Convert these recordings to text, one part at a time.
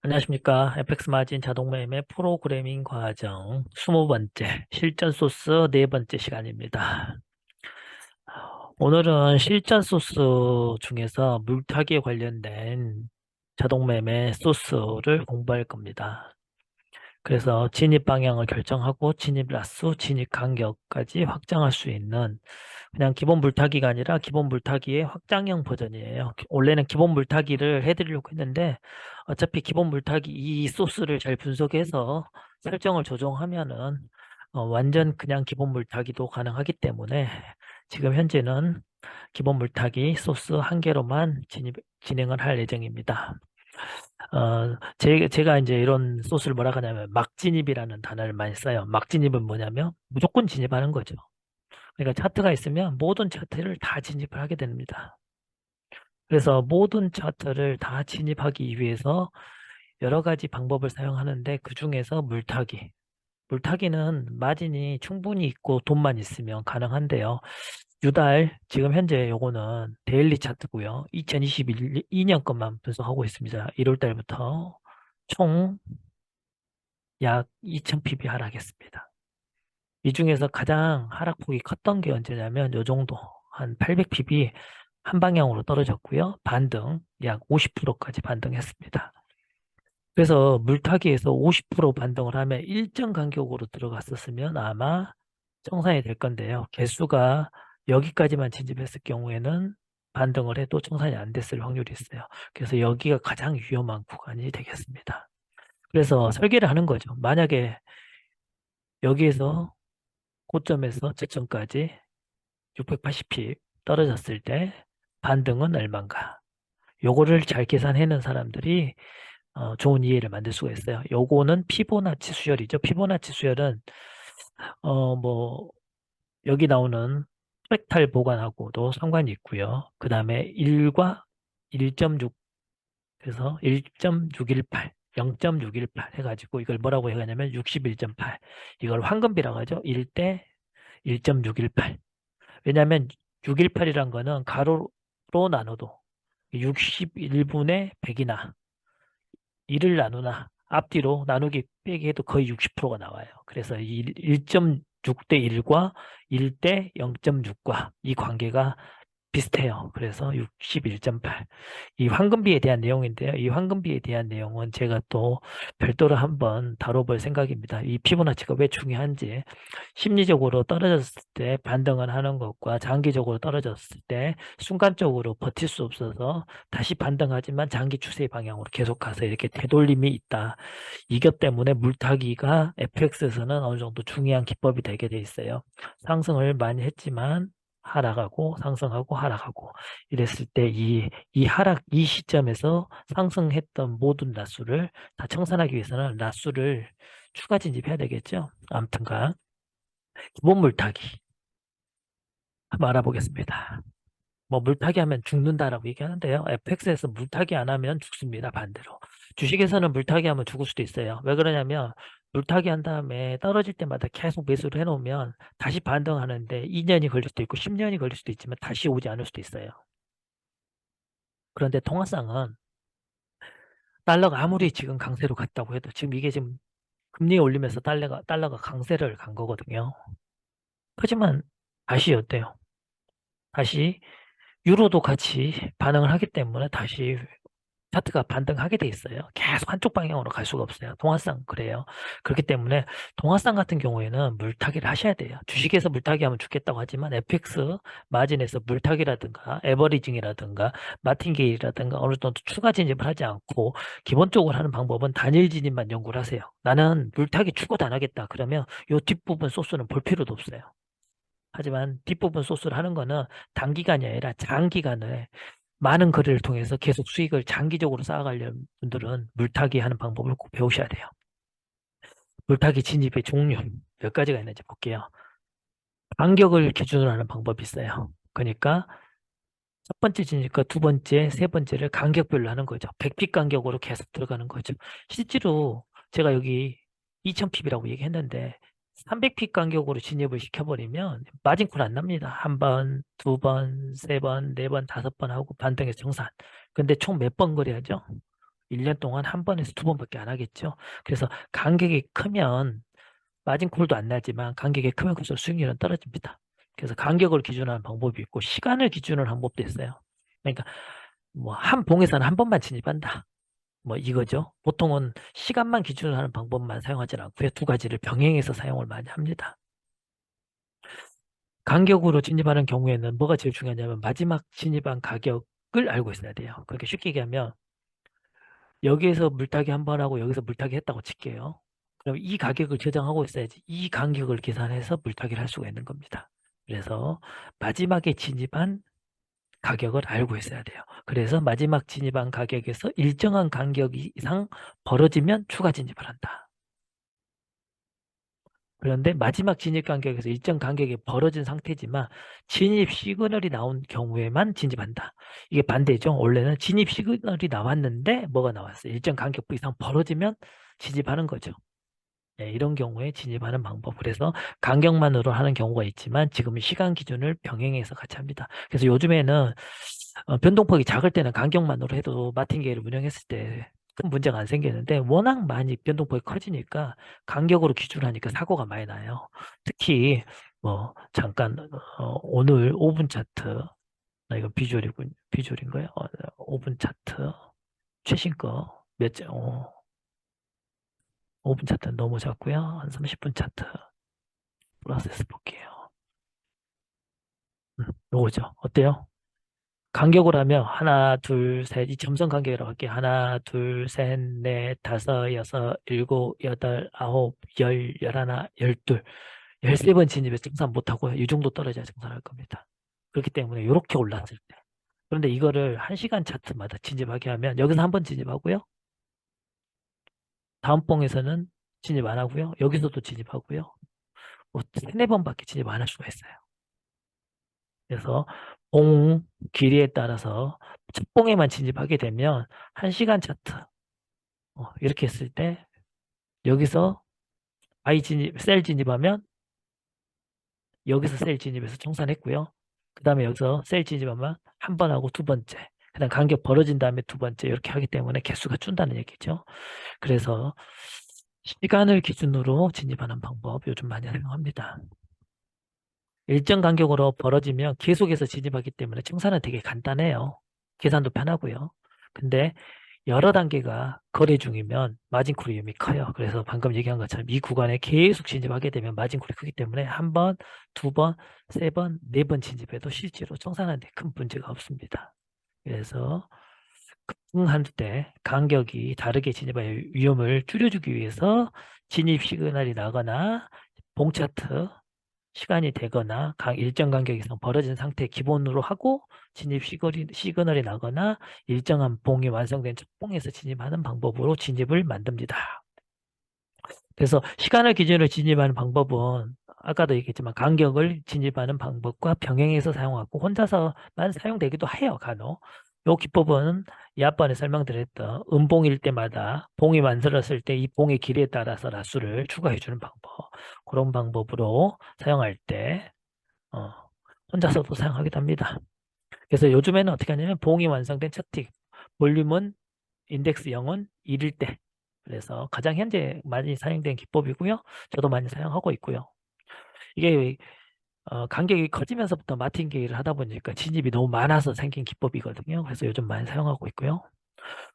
안녕하십니까. FX 마진 자동 매매 프로그래밍 과정 20번째 실전 소스 네 번째 시간입니다. 오늘은 실전 소스 중에서 물타기에 관련된 자동 매매 소스를 공부할 겁니다. 그래서 진입 방향을 결정하고 진입 라수, 진입 간격까지 확장할 수 있는 그냥 기본 물타기가 아니라 기본 물타기의 확장형 버전이에요. 원래는 기본 물타기를 해드리려고 했는데 어차피 기본 물타기 이 소스를 잘 분석해서 설정을 조정하면은 완전 그냥 기본 물타기도 가능하기 때문에 지금 현재는 기본 물타기 소스 한 개로만 진행을 할 예정입니다. 제가 이제 이런 소스를 뭐라 하냐면 막진입이라는 단어를 많이 써요. 막진입은 뭐냐면 무조건 진입하는 거죠. 그러니까 차트가 있으면 모든 차트를 다 진입을 하게 됩니다. 그래서 모든 차트를 다 진입하기 위해서 여러 가지 방법을 사용하는데 그 중에서 물타기. 물타기는 마진이 충분히 있고 돈만 있으면 가능한데요. 유달 지금 현재 요거는 데일리 차트고요. 2021년 것만 분석하고 있습니다. 1월 달부터 총 약 2000pb 하락했습니다. 이 중에서 가장 하락폭이 컸던 게 언제냐면 요 정도 한 800pb 한 방향으로 떨어졌고요. 반등 약 50%까지 반등했습니다. 그래서 물타기에서 50% 반등을 하면 일정 간격으로 들어갔었으면 아마 정상이 될 건데요. 개수가 여기까지만 진입했을 경우에는 반등을 해도 정산이 안 됐을 확률이 있어요. 그래서 여기가 가장 위험한 구간이 되겠습니다. 그래서 설계를 하는 거죠. 만약에 여기에서 고점에서 저점까지 680p 떨어졌을 때 반등은 얼마인가? 요거를 잘 계산해놓은 사람들이 좋은 이해를 만들 수가 있어요. 요거는 피보나치 수열이죠. 피보나치 수열은 뭐 여기 나오는 프랙탈 보관하고도 상관이 있고요. 그 다음에 1과 1.6 그래서 1.618 0.618 해가지고 이걸 뭐라고 해가냐면 61.8 이걸 황금비라고 하죠. 1대 1.618 왜냐하면 618이란 거는 가로로 나눠도 61분의 100이나 1을 나누나 앞뒤로 나누기 빼기 해도 거의 60%가 나와요. 그래서 1.6 대 1과 1 대 0.6과 이 관계가 비슷해요. 그래서 61.8. 이 황금비에 대한 내용인데요. 이 황금비에 대한 내용은 제가 또 별도로 한번 다뤄볼 생각입니다. 이 피보나치가 왜 중요한지, 심리적으로 떨어졌을 때 반등을 하는 것과 장기적으로 떨어졌을 때 순간적으로 버틸 수 없어서 다시 반등하지만 장기 추세 방향으로 계속 가서 이렇게 되돌림이 있다. 이것 때문에 물타기가 FX에서는 어느 정도 중요한 기법이 되게 돼 있어요. 상승을 많이 했지만 하락하고 상승하고 하락하고 이랬을 때 이 시점에서 상승했던 모든 라수를 다 청산하기 위해서는 라수를 추가 진입해야 되겠죠. 아무튼간 기본 물타기 한번 알아보겠습니다. 뭐 물타기 하면 죽는다라고 얘기하는데요. FX에서 물타기 안 하면 죽습니다. 반대로. 주식에서는 물타기 하면 죽을 수도 있어요. 왜 그러냐면 물타기 한 다음에 떨어질 때마다 계속 매수를 해놓으면 다시 반등하는데 2년이 걸릴 수도 있고 10년이 걸릴 수도 있지만 다시 오지 않을 수도 있어요. 그런데 통화상은 달러가 아무리 지금 강세로 갔다고 해도 지금 이게 지금 금리 올리면서 달러가 강세를 간 거거든요. 하지만 다시 어때요? 다시 유로도 같이 반응을 하기 때문에 다시 차트가 반등하게 돼 있어요. 계속 한쪽 방향으로 갈 수가 없어요. 동화상 그래요. 그렇기 때문에 동화상 같은 경우에는 물타기를 하셔야 돼요. 주식에서 물타기 하면 죽겠다고 하지만 FX 마진에서 물타기라든가 에버리징이라든가 마틴게일이라든가 어느 정도 추가 진입을 하지 않고 기본적으로 하는 방법은 단일 진입만 연구를 하세요. 나는 물타기 죽어도 안 하겠다. 그러면 요 뒷부분 소스는 볼 필요도 없어요. 하지만 뒷부분 소스를 하는 거는 단기간이 아니라 장기간을 많은 거래를 통해서 계속 수익을 장기적으로 쌓아가려는 분들은 물타기 하는 방법을 꼭 배우셔야 돼요. 물타기 진입의 종류 몇 가지가 있는지 볼게요. 간격을 기준으로 하는 방법이 있어요. 그러니까 첫 번째 진입과 두 번째, 세 번째를 간격별로 하는 거죠. 100핍 간격으로 계속 들어가는 거죠. 실제로 제가 여기 2000핍이라고 얘기했는데 300핍 간격으로 진입을 시켜버리면 마진콜 안 납니다. 한 번, 두 번, 세 번, 네 번, 다섯 번 하고 반등해서 정산. 근데 총 몇 번 거래하죠? 1년 동안 한 번에서 두 번밖에 안 하겠죠. 그래서 간격이 크면 마진콜도 안 나지만 간격이 크면 클수록 수익률은 떨어집니다. 그래서 간격을 기준으로 하는 방법이 있고 시간을 기준으로 하는 방법도 있어요. 그러니까 뭐 한 봉에서는 한 번만 진입한다. 뭐 이거죠. 보통은 시간만 기준으로 하는 방법만 사용하지 않고요. 두 가지를 병행해서 사용을 많이 합니다. 간격으로 진입하는 경우에는 뭐가 제일 중요하냐면 마지막 진입한 가격을 알고 있어야 돼요. 그렇게 쉽게 얘기하면 여기에서 물타기 한 번 하고 여기서 물타기 했다고 칠게요. 그럼 이 가격을 저장하고 있어야지 이 간격을 계산해서 물타기를 할 수가 있는 겁니다. 그래서 마지막에 진입한 가격을 알고 있어야 돼요. 그래서 마지막 진입한 가격에서 일정한 간격 이상 벌어지면 추가 진입을 한다. 그런데 마지막 진입 간격에서 일정 간격이 벌어진 상태지만 진입 시그널이 나온 경우에만 진입한다. 이게 반대죠. 원래는 진입 시그널이 나왔는데 뭐가 나왔어요? 일정 간격 이상 벌어지면 진입하는 거죠. 네, 이런 경우에 진입하는 방법. 그래서 간격만으로 하는 경우가 있지만 지금은 시간 기준을 병행해서 같이 합니다. 그래서 요즘에는 변동폭이 작을 때는 간격만으로 해도 마틴게일을 운영했을 때 큰 문제가 안 생기는데 워낙 많이 변동폭이 커지니까 간격으로 기준하니까 사고가 많이 나요. 특히 뭐 잠깐 오늘 5분 차트 이거 비주얼인 거예요. 5분 차트 최신 거몇 장, 5분 차트 너무 작고요. 한 30분 차트 플러스해서 볼게요. 요거죠. 어때요? 간격으로 하면 하나, 둘, 셋, 이 점선 간격이라고 할게요. 하나, 둘, 셋, 넷, 다섯, 여섯, 일곱, 여덟, 아홉, 열, 열하나, 열둘, 13번 진입에 정산 못하고요. 이 정도 떨어져야 정산할 겁니다. 그렇기 때문에 이렇게 올랐을 때. 그런데 이거를 1시간 차트마다 진입하게 하면 여기서 한 번 진입하고요. 다음 봉에서는 진입 안 하고요. 여기서도 진입하고요. 뭐 세네 번밖에 진입 안 할 수가 있어요. 그래서 봉 길이에 따라서 첫 봉에만 진입하게 되면 1시간 차트 이렇게 했을 때 여기서 셀 진입하면 여기서 셀 진입해서 청산했고요. 그 다음에 여기서 셀 진입하면 한 번 하고 두 번째 그 다음 간격 벌어진 다음에 두 번째 이렇게 하기 때문에 개수가 준다는 얘기죠. 그래서 시간을 기준으로 진입하는 방법 요즘 많이 사용합니다. 일정 간격으로 벌어지면 계속해서 진입하기 때문에 청산은 되게 간단해요. 계산도 편하고요. 근데 여러 단계가 거래 중이면 마진콜 위험이 커요. 그래서 방금 얘기한 것처럼 이 구간에 계속 진입하게 되면 마진콜이 크기 때문에 한 번, 두 번, 세 번, 네 번 진입해도 실제로 청산하는데 큰 문제가 없습니다. 그래서 급등할 때 간격이 다르게 진입할 위험을 줄여주기 위해서 진입 시그널이 나거나 봉차트 시간이 되거나 일정 간격 이상 벌어진 상태 기본으로 하고 진입 시그널이 나거나 일정한 봉이 완성된 첫 봉에서 진입하는 방법으로 진입을 만듭니다. 그래서 시간을 기준으로 진입하는 방법은 아까도 얘기했지만 간격을 진입하는 방법과 병행해서 사용하고 혼자서만 사용되기도 해요, 간혹. 이 기법은 이 앞번에 설명드렸던 음봉일 때마다 봉이 만들었을 때 이 봉의 길이에 따라서 라수를 추가해주는 방법. 그런 방법으로 사용할 때 어, 혼자서도 사용하기도 합니다. 그래서 요즘에는 어떻게 하냐면 봉이 완성된 차트 볼륨은 인덱스 0은 1일 때 그래서 가장 현재 많이 사용된 기법이고요. 저도 많이 사용하고 있고요. 이게 간격이 커지면서부터 마틴게일을 하다 보니까 진입이 너무 많아서 생긴 기법이거든요. 그래서 요즘 많이 사용하고 있고요.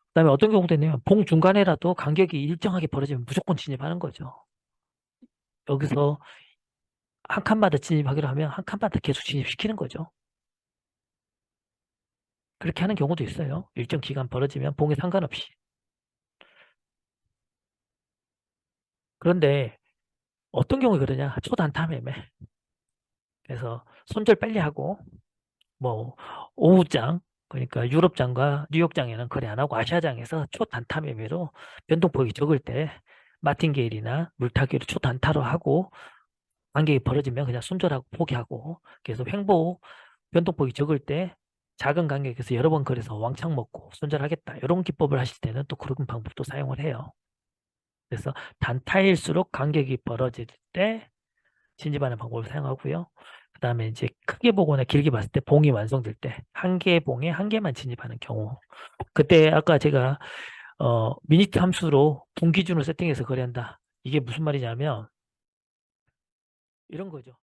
그다음에 어떤 경우도 있냐면 봉 중간에라도 간격이 일정하게 벌어지면 무조건 진입하는 거죠. 여기서 한 칸마다 진입하기로 하면 한 칸마다 계속 진입시키는 거죠. 그렇게 하는 경우도 있어요. 일정 기간 벌어지면 봉에 상관없이. 그런데 어떤 경우에 그러냐? 초단타 매매. 그래서 손절 빨리 하고 뭐 오후장 그러니까 유럽장과 뉴욕장에는 거래 안 하고 아시아장에서 초단타 매매로 변동폭이 적을 때 마틴게일이나 물타기로 초단타로 하고 간격이 벌어지면 그냥 손절하고 포기하고 계속 횡보 변동폭이 적을 때 작은 간격에서 여러 번 거래해서 왕창 먹고 손절하겠다 이런 기법을 하실 때는 또 그런 방법도 사용을 해요. 그래서 단타일수록 간격이 벌어질 때 진입하는 방법을 사용하고요. 그 다음에 이제 크게 보거나 길게 봤을 때 봉이 완성될 때 한 개의 봉에 한 개만 진입하는 경우. 그때 아까 제가 미니트 함수로 분 기준으로 세팅해서 거래한다. 이게 무슨 말이냐면 이런 거죠.